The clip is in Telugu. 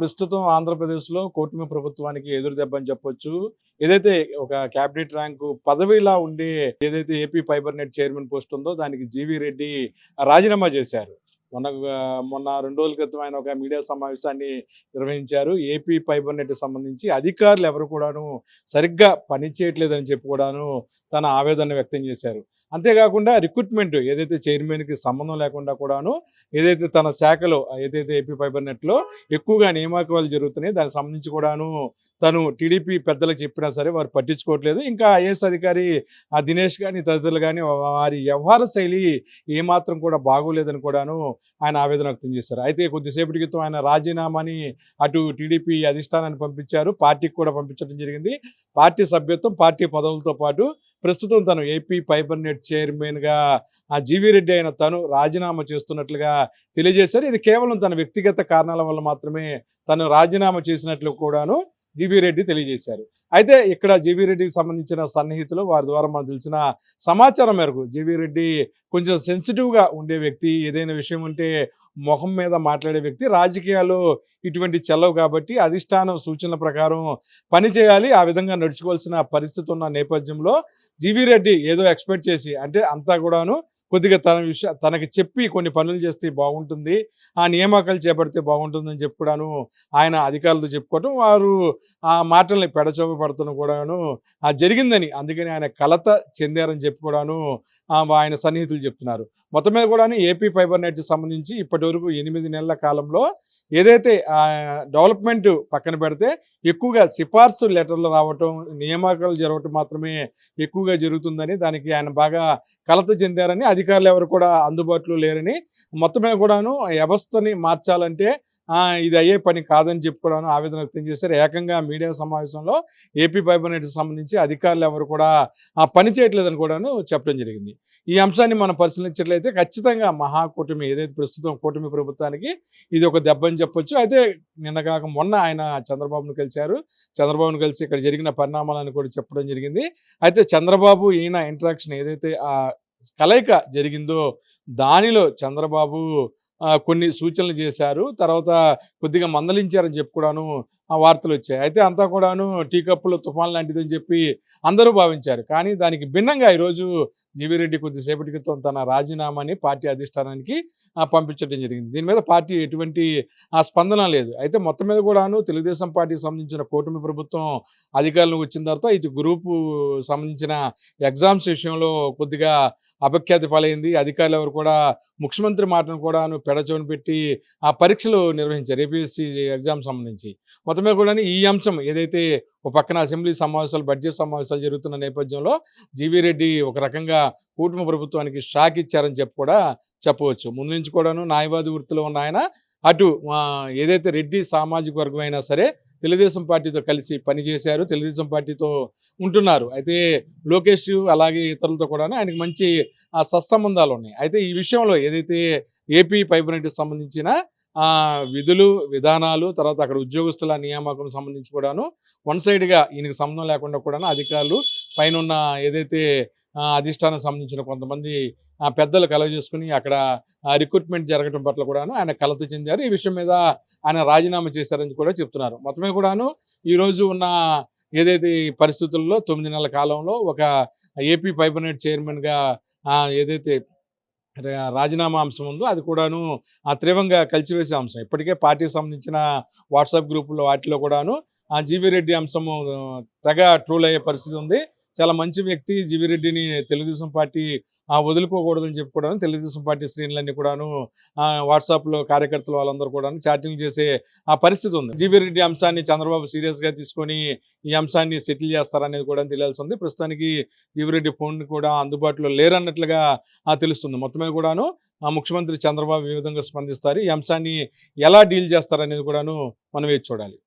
ప్రస్తుతం ఆంధ్రప్రదేశ్‌లో కూటమి ప్రభుత్వానికి ఎదురు దెబ్బని చెప్పొచ్చు. ఏదైతే ఒక క్యాబినెట్ ర్యాంకు పదవిలా ఉండే ఏదైతే AP fibre net chairman post ఉందో దానికి జీవీ రెడ్డి రాజీనామా చేశారు. మొన్న 2 రోజుల క్రితం ఆయన ఒక మీడియా సమావేశాన్ని నిర్వహించారు. ఏపీ ఫైబర్ నెట్‌కి సంబంధించి అధికారులు ఎవరు కూడాను సరిగ్గా పని చేయట్లేదని చెప్పి కూడాను తన ఆవేదన వ్యక్తం చేశారు. అంతేకాకుండా రిక్రూట్‌మెంట్ ఏదైతే చైర్మన్‌కి సంబంధం లేకుండా కూడాను ఏదైతే తన శాఖలో ఏదైతే ఏపీ ఫైబర్ నెట్‌లో ఎక్కువగా నియామకాలు జరుగుతున్నాయి. దానికి సంబంధించి కూడాను తను టీడీపీ పెద్దలకు చెప్పినా సరే వారు పట్టించుకోవట్లేదు. ఇంకా ఐఏఎస్ అధికారి దినేష్ గాని తదితరులు గాని వారి వ్యవహార శైలి ఏమాత్రం కూడా బాగోలేదని కూడాను ఆయన ఆవేదన వ్యక్తం చేశారు. అయితే కొద్దిసేపటి క్రితం ఆయన రాజీనామాని అటు టీడీపీ అధిష్టానాన్ని పంపించారు. పార్టీకి కూడా పంపించడం జరిగింది. పార్టీ సభ్యత్వం, పార్టీ పదవులతో పాటు ప్రస్తుతం తను ఏపీ ఫైబర్ నెట్ చైర్మన్‌గా జీవీ రెడ్డి అయిన తను రాజీనామా చేస్తున్నట్లుగా తెలియజేశారు. ఇది కేవలం తన వ్యక్తిగత కారణాల వల్ల మాత్రమే తను రాజీనామా చేసినట్లు కూడాను జీవీ రెడ్డి తెలియజేశారు. అయితే ఇక్కడ జీవీ రెడ్డికి సంబంధించిన సన్నిహితులు వారి ద్వారా మనకు తెలిసిన సమాచారం మేరకు జీవీ రెడ్డి కొంచెం సెన్సిటివ్‌గా ఉండే వ్యక్తి. ఏదైనా విషయం ఉంటే మొహం మీద మాట్లాడే వ్యక్తి. రాజకీయాల్లో ఇటువంటి చెల్లవు కాబట్టి అధిష్టానం సూచనల ప్రకారం పని చేయాలి. ఆ విధంగా నడుచుకోవాల్సిన పరిస్థితి ఉన్న నేపథ్యంలో జీవీ రెడ్డి ఏదో ఎక్స్‌పెక్ట్ చేసి అంటే అంతా కూడాను కొద్దిగా తనకి చెప్పి కొన్ని పనులు చేస్తే బాగుంటుంది, ఆ నియామకాలు చేపడితే బాగుంటుందని చెప్పి కూడాను ఆయన అధికారులతో చెప్పుకోవడం, వారు ఆ మాటల్ని పెడచోవ పడుతున్న కూడాను జరిగిందని, అందుకని ఆయన కలత చెందారని చెప్పి కూడాను ఆయన సన్నిహితులు చెప్తున్నారు. మొత్తం మీద కూడాను ఏపీ ఫైబర్ నెట్‌కి సంబంధించి ఇప్పటివరకు 8 నెలల కాలంలో ఏదైతే డెవలప్మెంట్ పక్కన పెడితే ఎక్కువగా సిఫార్సు లెటర్లు రావటం, నియామకాలు జరగటం మాత్రమే ఎక్కువగా జరుగుతుందని, దానికి ఆయన బాగా కలత చెందారని, అధికారులు ఎవరు కూడా అందుబాటులో లేరని, మొత్తం మీద కూడాను వ్యవస్థని మార్చాలంటే ఇది అయ్యే పని కాదని చెప్పుకోవడానికి ఆవేదన వ్యక్తం చేశారు. ఏకంగా మీడియా సమావేశంలో ఏపీ ఫైబర్ నెట్‌కి సంబంధించి అధికారులు ఎవరు కూడా పని చేయట్లేదని కూడాను చెప్పడం జరిగింది. ఈ అంశాన్ని మనం పరిశీలించినట్లయితే ఖచ్చితంగా మహాకూటమి ఏదైతే ప్రస్తుతం కూటమి ప్రభుత్వానికి ఇది ఒక దెబ్బ అని చెప్పొచ్చు. అయితే నిన్న కాక మొన్న ఆయన చంద్రబాబును కలిశారు. చంద్రబాబును కలిసి ఇక్కడ జరిగిన పరిణామాలను కూడా చెప్పడం జరిగింది. అయితే చంద్రబాబు ఈయన ఇంటరాక్షన్ ఏదైతే కలయిక జరిగిందో దానిలో చంద్రబాబు కొన్ని సూచనలు చేశారు. తర్వాత కొద్దిగా మందలించారని చెప్పి కూడాను వార్తలు వచ్చాయి. అయితే అంతా కూడాను టీ కప్పులో తుఫాన్ లాంటిదని చెప్పి అందరూ భావించారు. కానీ దానికి భిన్నంగా ఈరోజు జీవీ రెడ్డి కొద్దిసేపటి క్రితం తన రాజీనామాని పార్టీ అధిష్టానానికి పంపించడం జరిగింది. దీని మీద పార్టీ ఎటువంటి స్పందన లేదు. అయితే మొత్తం మీద కూడాను తెలుగుదేశం పార్టీకి సంబంధించిన కూటమి ప్రభుత్వం అధికారంలోకి వచ్చిన తర్వాత ఇటు గ్రూపు సంబంధించిన ఎగ్జామ్స్ విషయంలో కొద్దిగా అపఖ్యాతి పాలైంది. అధికారులు ఎవరు కూడా ముఖ్యమంత్రి మాటను కూడాను పెడచోని పెట్టి పరీక్షలు నిర్వహించారు ఏపీఎస్సీ ఎగ్జామ్ సంబంధించి. మొత్తమే కూడా ఈ అంశం ఏదైతే ఒక పక్కన అసెంబ్లీ సమావేశాలు, బడ్జెట్ సమావేశాలు జరుగుతున్న నేపథ్యంలో జీవీ రెడ్డి ఒక రకంగా కూటమి ప్రభుత్వానికి షాక్ ఇచ్చారని చెప్పి కూడా చెప్పవచ్చు. ముందు నుంచి కూడాను న్యాయవాది వృత్తిలో ఉన్న ఆయన అటు ఏదైతే రెడ్డి సామాజిక వర్గం అయినా సరే తెలుగుదేశం పార్టీతో కలిసి పనిచేశారు, తెలుగుదేశం పార్టీతో ఉంటున్నారు. అయితే లోకేష్ అలాగే ఇతరులతో కూడా ఆయనకి మంచి సత్సంబంధాలు ఉన్నాయి. అయితే ఈ విషయంలో ఏదైతే ఏపీ ఫైబర్ నెట్‌కి సంబంధించిన విధులు, విధానాలు, తర్వాత అక్కడ ఉద్యోగస్తుల నియామకం సంబంధించి కూడాను వన్ సైడ్‌గా ఈయనకి సంబంధం లేకుండా కూడాను అధికారులు పైనున్న ఏదైతే అధిష్టానం సంబంధించిన కొంతమంది పెద్దలు కలగజేసుకుని అక్కడ రిక్రూట్మెంట్ జరగడం పట్ల కూడాను ఆయన కలత చెందారు. ఈ విషయం మీద ఆయన రాజీనామా చేశారని కూడా చెప్తున్నారు. మొత్తమే కూడాను ఈరోజు ఉన్న ఏదైతే ఈ పరిస్థితుల్లో 9 నెలల కాలంలో ఒక ఏపీ ఫైబర్ నెట్ చైర్మన్‌గా ఏదైతే రాజీనామా అంశం ఉందో అది కూడాను తీవ్రంగా కలిసివేసే అంశం. ఇప్పటికే పార్టీకి సంబంధించిన వాట్సాప్ గ్రూపుల్లో వాటిలో కూడాను జీవీ రెడ్డి అంశము తెగ ట్రోల్ అయ్యే పరిస్థితి ఉంది. చాలా మంచి వ్యక్తి జీవీ రెడ్డిని తెలుగుదేశం పార్టీ వదులుకోకూడదని చెప్పుకోవడానికి తెలుగుదేశం పార్టీ శ్రేణులన్నీ కూడాను వాట్సాప్లో కార్యకర్తలు వాళ్ళందరూ కూడాను చాటింగ్ చేసే పరిస్థితి ఉంది. జీవీ రెడ్డి అంశాన్ని చంద్రబాబు సీరియస్గా తీసుకొని ఈ అంశాన్ని సెటిల్ చేస్తారనేది కూడా తెలియాల్సి ఉంది. ప్రస్తుతానికి జీవీ రెడ్డి ఫోన్ కూడా అందుబాటులో లేరన్నట్లుగా తెలుస్తుంది. మొత్తమే కూడాను ముఖ్యమంత్రి చంద్రబాబు ఏ విధంగా స్పందిస్తారు, ఈ అంశాన్ని ఎలా డీల్ చేస్తారనేది కూడాను మనం వేచి చూడాలి.